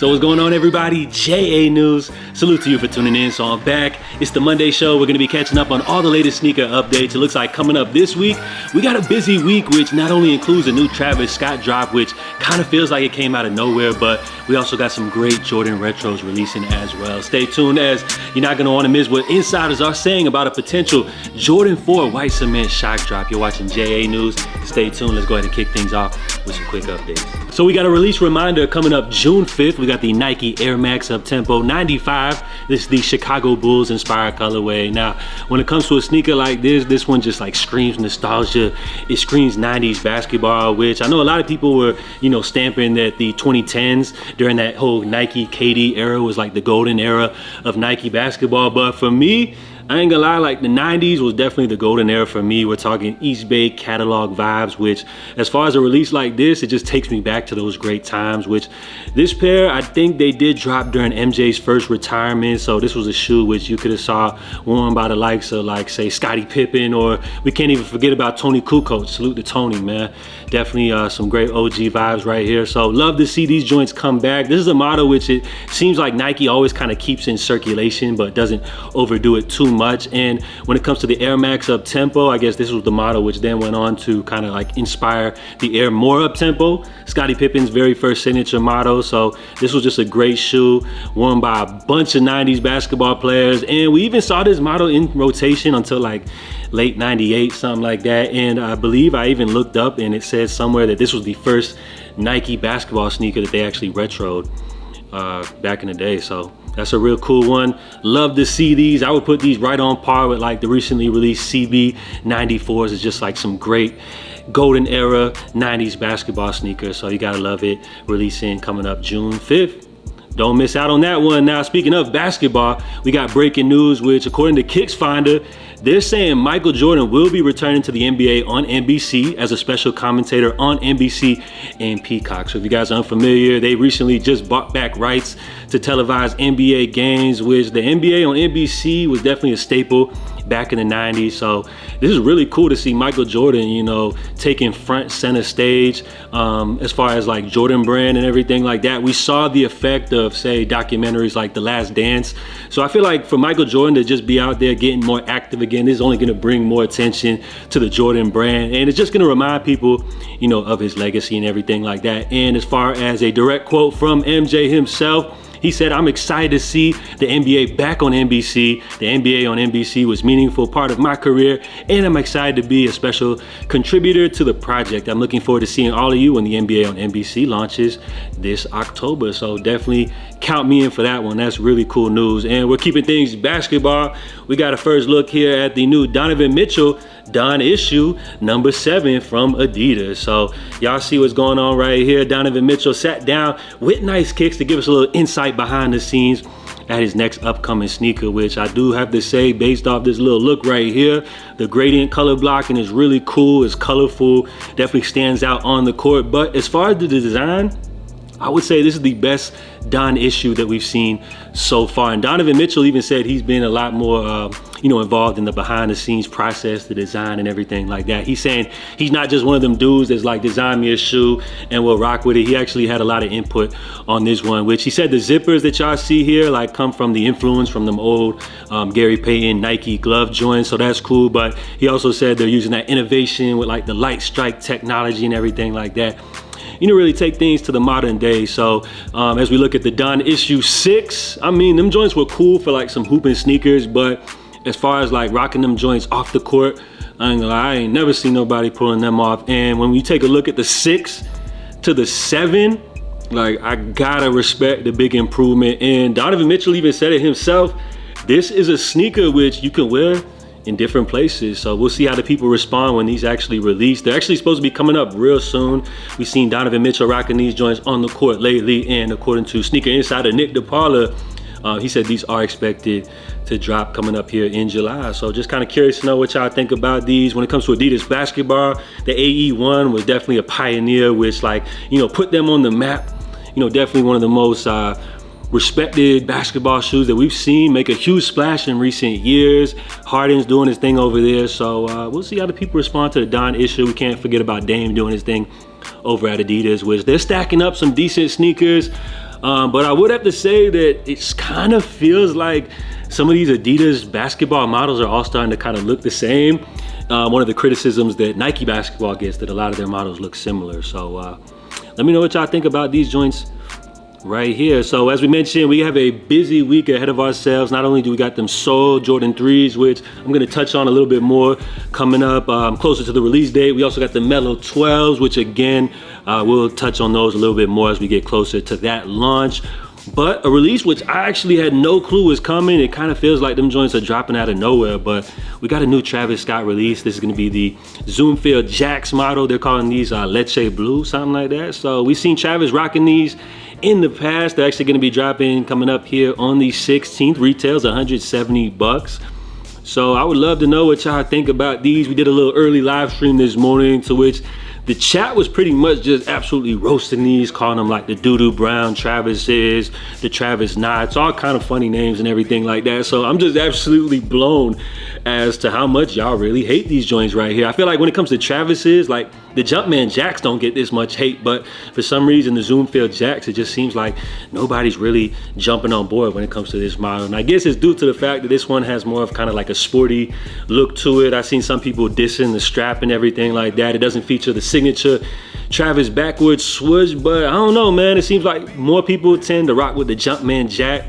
So what's going on, everybody? JA News. Salute to you for tuning in. So I'm back. It's the Monday show. We're going to be catching up on all the latest sneaker updates. It looks like coming up this week, we got a busy week, which not only includes a new Travis Scott drop, which kind of feels like it came out of nowhere, but we also got some great Jordan retros releasing as well. Stay tuned, as you're not going to want to miss what insiders are saying about a potential Jordan 4 white cement shock drop. You're watching JA News. Stay tuned. Let's go ahead and kick things off with some quick updates. So we got a release reminder coming up June 5th. We got the Nike Air Max Uptempo 95. This is the Chicago Bulls inspired colorway. Now, when it comes to a sneaker like this one just like screams nostalgia. It screams 90s basketball, which I know a lot of people were, stamping that the 2010s during that whole Nike KD era was like the golden era of Nike basketball. But for me, I ain't gonna lie, like the 90s was definitely the golden era for me. We're talking East Bay catalog vibes, which as far as a release like this, it just takes me back to those great times, which this pair, I think they did drop during MJ's first retirement. So this was a shoe which you could have saw worn by the likes of like say Scottie Pippen, or we can't even forget about Tony Kukoc. Salute to Tony, man. Definitely some great OG vibes right here. So love to see these joints come back. This is a model which it seems like Nike always kind of keeps in circulation, but doesn't overdo it too much. And when it comes to the Air Max Uptempo, I guess this was the model which then went on to kind of like inspire the Air More Uptempo, Scottie Pippen's very first signature model. So this was just a great shoe worn by a bunch of 90s basketball players. And we even saw this model in rotation until like late 98, something like that. And I believe I even looked up and it said somewhere that this was the first Nike basketball sneaker that they actually retroed back in the day. So that's a real cool one. Love to see these. I would put these right on par with like the recently released CB 94s. It's just like some great golden era 90s basketball sneakers. So you gotta love it. Releasing coming up June 5th. Don't miss out on that one. Now, speaking of basketball, we got breaking news, which according to Kicks Finder, they're saying Michael Jordan will be returning to the NBA on NBC as a special commentator on NBC and Peacock. So if you guys are unfamiliar, they recently just bought back rights to televise NBA games, which the NBA on NBC was definitely a staple back in the 90s. So this is really cool to see Michael Jordan, taking front center stage as far as like Jordan brand and everything like that. We saw the effect of, say, documentaries like The Last Dance. So I feel like for Michael Jordan to just be out there getting more active again, this is only going to bring more attention to the Jordan brand. And it's just going to remind people, of his legacy and everything like that. And as far as a direct quote from MJ himself, he said, "I'm excited to see the NBA back on NBC. The NBA on NBC was a meaningful part of my career, and I'm excited to be a special contributor to the project. I'm looking forward to seeing all of you when the NBA on NBC launches this October." So definitely count me in for that one. That's really cool news. And we're keeping things basketball. We got a first look here at the new Donovan Mitchell Don issue number 7 from Adidas. So y'all see what's going on right here. Donovan Mitchell sat down with Nice Kicks to give us a little insight behind the scenes at his next upcoming sneaker, which I do have to say, based off this little look right here, the gradient color blocking is really cool. It's colorful, definitely stands out on the court. But as far as the design, I would say this is the best Don issue that we've seen so far. And Donovan Mitchell even said he's been a lot more, involved in the behind the scenes process, the design and everything like that. He's saying he's not just one of them dudes that's like, design me a shoe and we'll rock with it. He actually had a lot of input on this one, which he said the zippers that y'all see here like come from the influence from them old Gary Payton Nike glove joints. So that's cool. But he also said they're using that innovation with like the light strike technology and everything like that. Really take things to the modern day. So as we look at the Don issue 6, I mean, them joints were cool for like some hooping sneakers, but as far as like rocking them joints off the court, I ain't gonna lie, I ain't never seen nobody pulling them off. And when we take a look at the 6 to the 7, like I gotta respect the big improvement. And Donovan Mitchell even said it himself, this is a sneaker which you can wear in different places. So we'll see how the people respond when these actually release. They're actually supposed to be coming up real soon. We've seen Donovan Mitchell rocking these joints on the court lately, and according to Sneaker Insider Nick DePaula, he said these are expected to drop coming up here in July. So just kind of curious to know what y'all think about these. When it comes to Adidas basketball, the AE1 was definitely a pioneer, which put them on the map. Definitely one of the most respected basketball shoes that we've seen make a huge splash in recent years. Harden's doing his thing over there. So we'll see how the people respond to the Don issue. We can't forget about Dame doing his thing over at Adidas, which they're stacking up some decent sneakers. But I would have to say that it kind of feels like some of these Adidas basketball models are all starting to kind of look the same. One of the criticisms that Nike basketball gets, that a lot of their models look similar. So let me know what y'all think about these joints right here. So as we mentioned, we have a busy week ahead of ourselves. Not only do we got them Soul Jordan 3s, which I'm going to touch on a little bit more coming up closer to the release date. We also got the Mellow 12s, which again, we'll touch on those a little bit more as we get closer to that launch. But a release which I actually had no clue was coming. It kind of feels like them joints are dropping out of nowhere, but we got a new Travis Scott release. This is gonna be the Zoom Field Jaxx model. They're calling these Leche Blue, something like that. So we've seen Travis rocking these in the past. They're actually gonna be dropping coming up here on the 16th. Retails $170. So I would love to know what y'all think about these. We did a little early live stream this morning, to which the chat was pretty much just absolutely roasting these, calling them like the Doo-Doo Brown Travises, the Travis Knots, all kind of funny names and everything like that. So I'm just absolutely blown as to how much y'all really hate these joints right here. I feel like when it comes to Travises, like the Jumpman Jaxx don't get this much hate, but for some reason the Zoom Field Jaxx, it just seems like nobody's really jumping on board when it comes to this model. And I guess it's due to the fact that this one has more of kind of like a sporty look to it. I've seen some people dissing the strap and everything like that. It doesn't feature the signature Travis backwards swoosh, but I don't know, man. It seems like more people tend to rock with the Jumpman Jack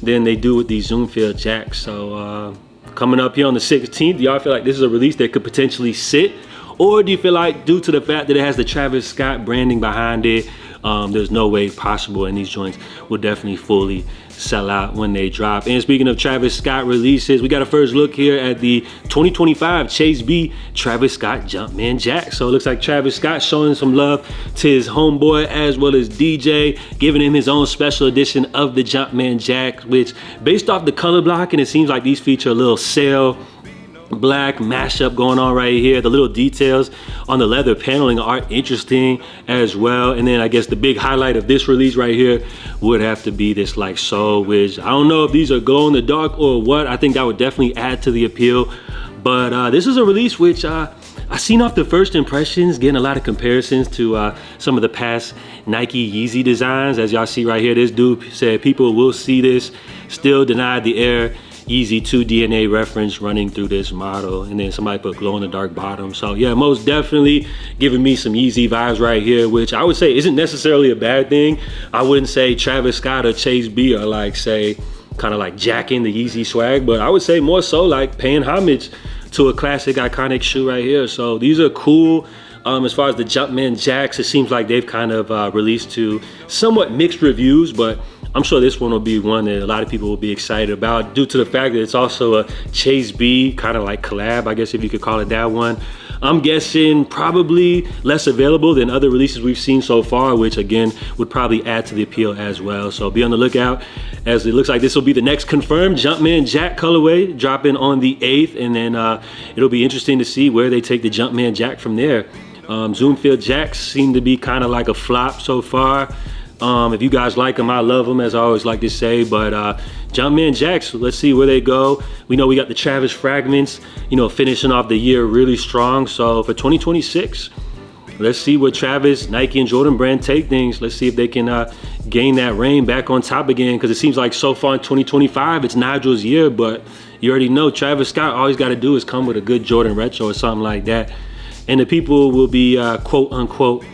than they do with the Zoom Field Jaxx. So coming up here on the 16th, y'all feel like this is a release that could potentially sit? Or do you feel like due to the fact that it has the Travis Scott branding behind it, there's no way possible and these joints will definitely fully sell out when they drop? And speaking of Travis Scott releases, we got a first look here at the 2025 Chase B Travis Scott Jumpman Jaxx. So it looks like Travis Scott showing some love to his homeboy as well as DJ, giving him his own special edition of the Jumpman Jaxx, which based off the color blocking, it seems like these feature a little sail black mashup going on right here. The little details on the leather paneling are interesting as well. And then I guess the big highlight of this release right here would have to be this like soul, which I don't know if these are glow in the dark or what. I think that would definitely add to the appeal. But this is a release which I seen off the first impressions, getting a lot of comparisons to some of the past Nike Yeezy designs. As y'all see right here, this dude said people will see this, still denied the Air Yeezy 2 DNA reference running through this model. And then somebody put glow in the dark bottom. So yeah, most definitely giving me some Yeezy vibes right here, which I would say isn't necessarily a bad thing. I wouldn't say Travis Scott or Chase B are like, say, kind of like jacking the Yeezy swag, but I would say more so like paying homage to a classic iconic shoe right here. So these are cool. As far as the Jumpman Jaxx, it seems like they've kind of released to somewhat mixed reviews, but I'm sure this one will be one that a lot of people will be excited about due to the fact that it's also a Chase B kind of like collab, I guess if you could call it that one. I'm guessing probably less available than other releases we've seen so far, which again would probably add to the appeal as well. So be on the lookout, as it looks like this will be the next confirmed Jumpman Jaxx colorway, dropping on the 8th, and then it'll be interesting to see where they take the Jumpman Jaxx from there. Zoom Field Jaxx seem to be kind of like a flop so far. If you guys like them, I love them, as I always like to say, but Jumpman Jaxx, let's see where they go. We know we got the Travis fragments, you know, finishing off the year really strong. So for 2026, let's see what Travis, Nike, and Jordan brand take things. Let's see if they can gain that reign back on top again, because it seems like so far in 2025, it's Nigel's year, but you already know Travis Scott, all he's got to do is come with a good Jordan retro or something like that, and the people will be quote unquote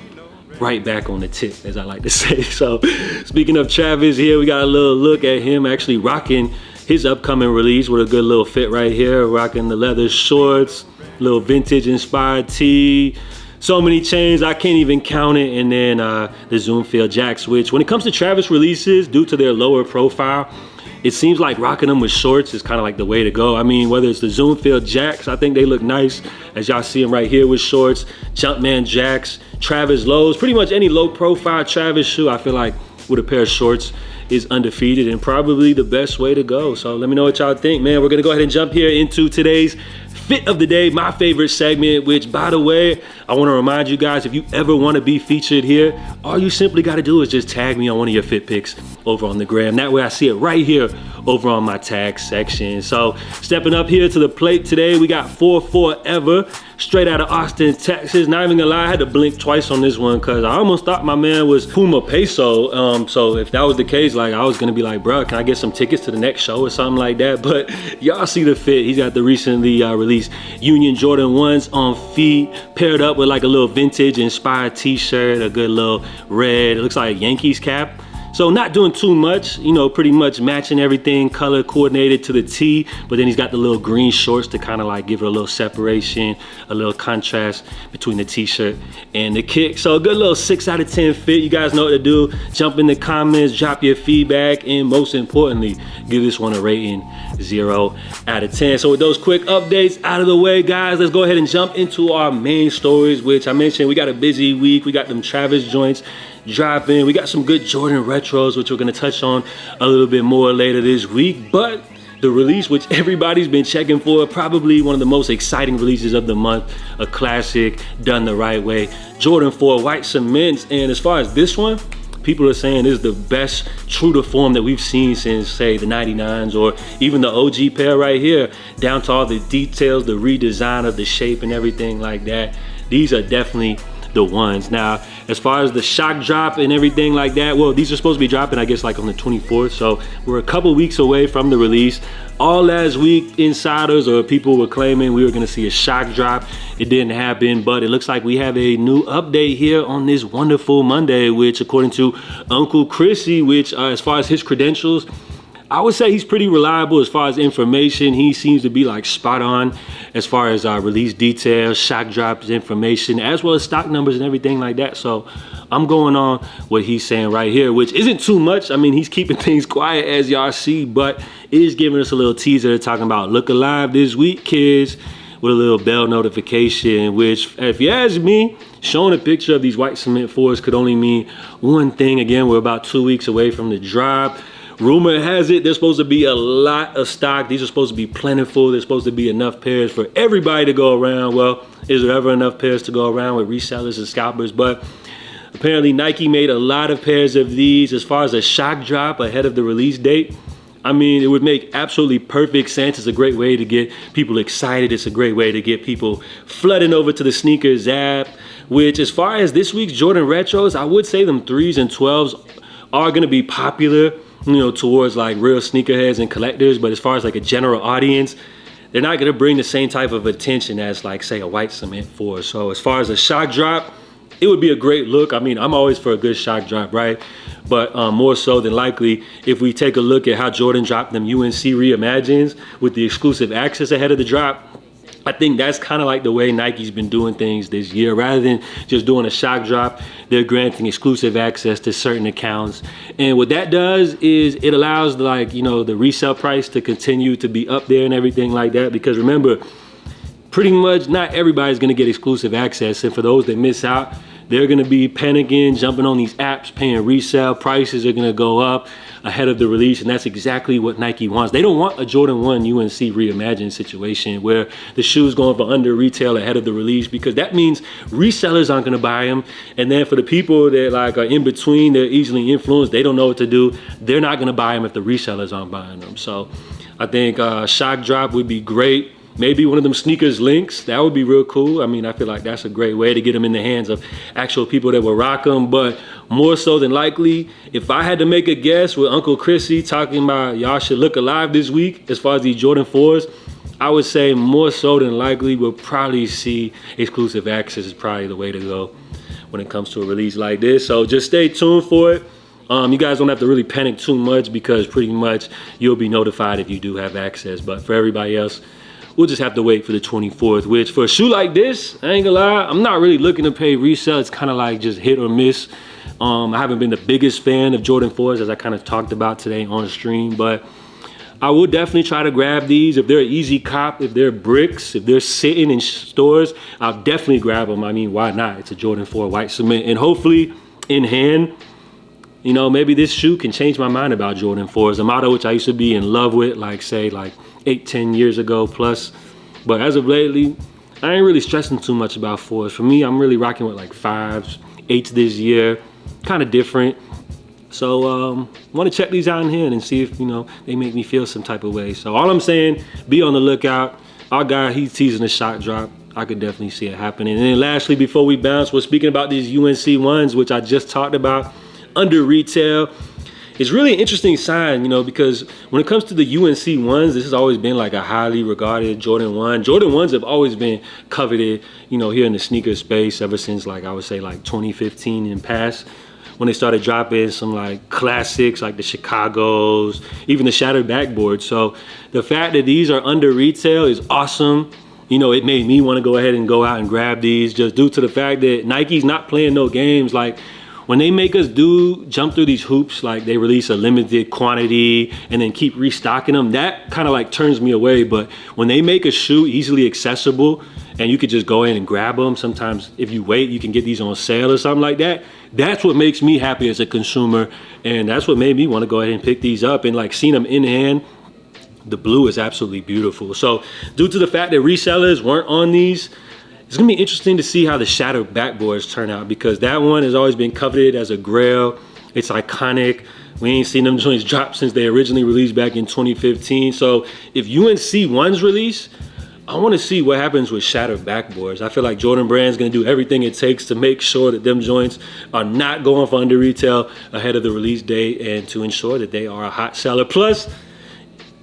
right back on the tip, as I like to say. So speaking of Travis, here we got a little look at him actually rocking his upcoming release with a good little fit right here, rocking the leather shorts, little vintage inspired tee, so many chains I can't even count it, and then the Zoom Field Jaxx, which when it comes to Travis releases, due to their lower profile, it seems like rocking them with shorts is kind of like the way to go. I mean, whether it's the Zoom Field Jaxx, I think they look nice, as y'all see them right here with shorts, Jumpman Jaxx, Travis lows, pretty much any low profile Travis shoe, I feel like with a pair of shorts is undefeated and probably the best way to go. So let me know what y'all think, man. We're gonna go ahead and jump here into today's fit of the day, my favorite segment, which, by the way, I want to remind you guys, if you ever want to be featured here, all you simply got to do is just tag me on one of your fit pics over on the gram. That way I see it right here over on my tag section. So stepping up here to the plate today, we got 4 Forever. straight out of Austin, Texas. Not even gonna lie, I had to blink twice on this one because I almost thought my man was Puma Peso. So if that was the case, like I was gonna be like, bro, can I get some tickets to the next show or something like that? But y'all see the fit. He's got the recently released Union Jordan 1s on feet, paired up with like a little vintage inspired t-shirt, a good little red, it looks like a Yankees cap. So not doing too much, you know, pretty much matching everything, color coordinated to the T, but then he's got the little green shorts to kind of like give it a little separation, a little contrast between the t-shirt and the kick. So a good little 6 out of 10 fit. You guys know what to do. Jump in the comments, drop your feedback, and most importantly, give this one a rating 0 out of 10. So with those quick updates out of the way, guys, let's go ahead and jump into our main stories, which I mentioned we got a busy week. We got them Travis joints dropping. We got some good Jordan retros, which we're gonna touch on a little bit more later this week. But the release, which everybody's been checking for, probably one of the most exciting releases of the month, a classic done the right way, Jordan 4 white cements. And as far as this one, people are saying this is the best true to form that we've seen since, say, the 99s or even the OG pair right here, down to all the details, the redesign of the shape and everything like that. These are definitely the ones. Now, as far as the shock drop and everything like that, well, these are supposed to be dropping, I guess, like on the 24th. So we're a couple weeks away from the release. All last week, insiders or people were claiming we were gonna see a shock drop. It didn't happen, but it looks like we have a new update here on this wonderful Monday, which according to Uncle Chrissy, which as far as his credentials, I would say he's pretty reliable as far as information. He seems to be like spot on as far as release details, shock drops information, as well as stock numbers and everything like that. So I'm going on what he's saying right here, which isn't too much. I mean, he's keeping things quiet as y'all see, but it is giving us a little teaser talking about look alive this week, kids, with a little bell notification, which if you ask me, showing a picture of these white cement 4s could only mean one thing. Again, we're about 2 weeks away from the drop. Rumor has it there's supposed to be a lot of stock. These are supposed to be plentiful. There's supposed to be enough pairs for everybody to go around. Well, is there ever enough pairs to go around with resellers and scalpers? But apparently Nike made a lot of pairs of these. As far as a shock drop ahead of the release date, I mean, it would make absolutely perfect sense. It's a great way to get people excited. It's a great way to get people flooding over to the sneakers app, which as far as this week's Jordan retros, I would say them 3s and 12s are gonna be popular, you know, towards like real sneakerheads and collectors. But as far as like a general audience, they're not gonna bring the same type of attention as like, say, a white cement 4. So as far as a shock drop, it would be a great look. I mean, I'm always for a good shock drop, right? But more so than likely, if we take a look at how Jordan dropped them UNC Reimagines with the exclusive access ahead of the drop, I think that's kind of like the way Nike's been doing things this year. Rather than just doing a shock drop, they're granting exclusive access to certain accounts. And what that does is it allows, like, you know, the resale price to continue to be up there and everything like that. Because remember, pretty much not everybody's gonna get exclusive access. And for those that miss out, they're gonna be panicking, jumping on these apps, paying resale. Prices are gonna go up ahead of the release, and that's exactly what Nike wants. They don't want a Jordan 1 UNC Reimagined situation where the shoe's going for under retail ahead of the release, because that means resellers aren't gonna buy them. And then for the people that like are in between, they're easily influenced, they don't know what to do, they're not gonna buy them if the resellers aren't buying them. So I think shock drop would be great. Maybe one of them sneakers links, that would be real cool. I mean, I feel like that's a great way to get them in the hands of actual people that will rock them. But more so than likely, if I had to make a guess with Uncle Chrissy talking about y'all should look alive this week as far as these Jordan 4s, I would say more so than likely we'll probably see exclusive access is probably the way to go when it comes to a release like this. So just stay tuned for it. You guys don't have to really panic too much because pretty much you'll be notified if you do have access. But for everybody else, we'll just have to wait for the 24th, which for a shoe like this, I ain't gonna lie, I'm not really looking to pay resale. It's kind of like just hit or miss. I haven't been the biggest fan of Jordan 4s, as I kind of talked about today on stream, but I will definitely try to grab these. If they're an easy cop, if they're bricks, if they're sitting in stores, I'll definitely grab them. I mean, why not? It's a Jordan 4 white cement, and hopefully in hand, you know, maybe this shoe can change my mind about Jordan 4s, a model which I used to be in love with, like say like 8-10 years ago plus. But as of lately, I ain't really stressing too much about 4s. For me, I'm really rocking with like 5s, 8s this year, kind of different. So want to check these out in hand and see if, you know, they make me feel some type of way. So all I'm saying, be on the lookout. Our guy, he's teasing a shock drop I could definitely see it happening. And then lastly, before we bounce, we're speaking about these UNC ones, which I just talked about, under retail. It's really an interesting sign, you know, because when it comes to the UNC ones, this has always been like a highly regarded Jordan 1. Jordan 1s have always been coveted, you know, here in the sneaker space ever since, like, I would say like 2015 and past, when they started dropping some like classics like the Chicagos, even the shattered backboard. So the fact that these are under retail is awesome. You know, it made me want to go ahead and go out and grab these, just due to the fact that Nike's not playing no games. Like, when they make us jump through these hoops, like they release a limited quantity and then keep restocking them, that kind of like turns me away. But when they make a shoe easily accessible and you could just go in and grab them, sometimes if you wait, you can get these on sale or something like that. That's what makes me happy as a consumer. And that's what made me want to go ahead and pick these up, and like seeing them in hand. The blue is absolutely beautiful. So due to the fact that resellers weren't on these, it's gonna be interesting to see how the shattered backboards turn out, because that one has always been coveted as a grail. It's iconic. We ain't seen them joints drop since they originally released back in 2015. So if UNC ones release, I wanna see what happens with shattered backboards. I feel like Jordan Brand's gonna do everything it takes to make sure that them joints are not going for under retail ahead of the release date, and to ensure that they are a hot seller. Plus,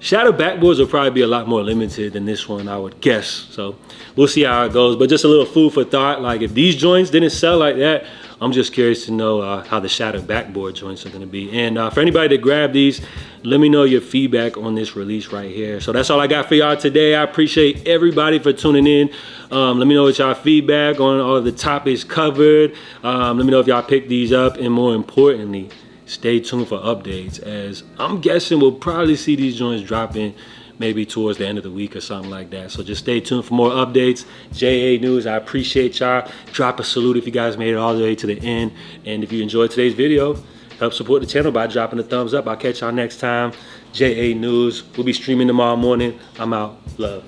shattered backboards will probably be a lot more limited than this one, I would guess. So we'll see how it goes. But just a little food for thought. Like, if these joints didn't sell like that, I'm just curious to know how the shattered backboard joints are going to be. And for anybody that grabbed these, let me know your feedback on this release right here. So that's all I got for y'all today. I appreciate everybody for tuning in. Let me know what y'all feedback on all of the topics covered. Let me know if y'all picked these up, and more importantly, stay tuned for updates, as I'm guessing we'll probably see these joints dropping maybe towards the end of the week or something like that. So just stay tuned for more updates. JA News, I appreciate y'all. Drop a salute if you guys made it all the way to the end. And if you enjoyed today's video, help support the channel by dropping a thumbs up. I'll catch y'all next time. JA News, we'll be streaming tomorrow morning. I'm out. Love.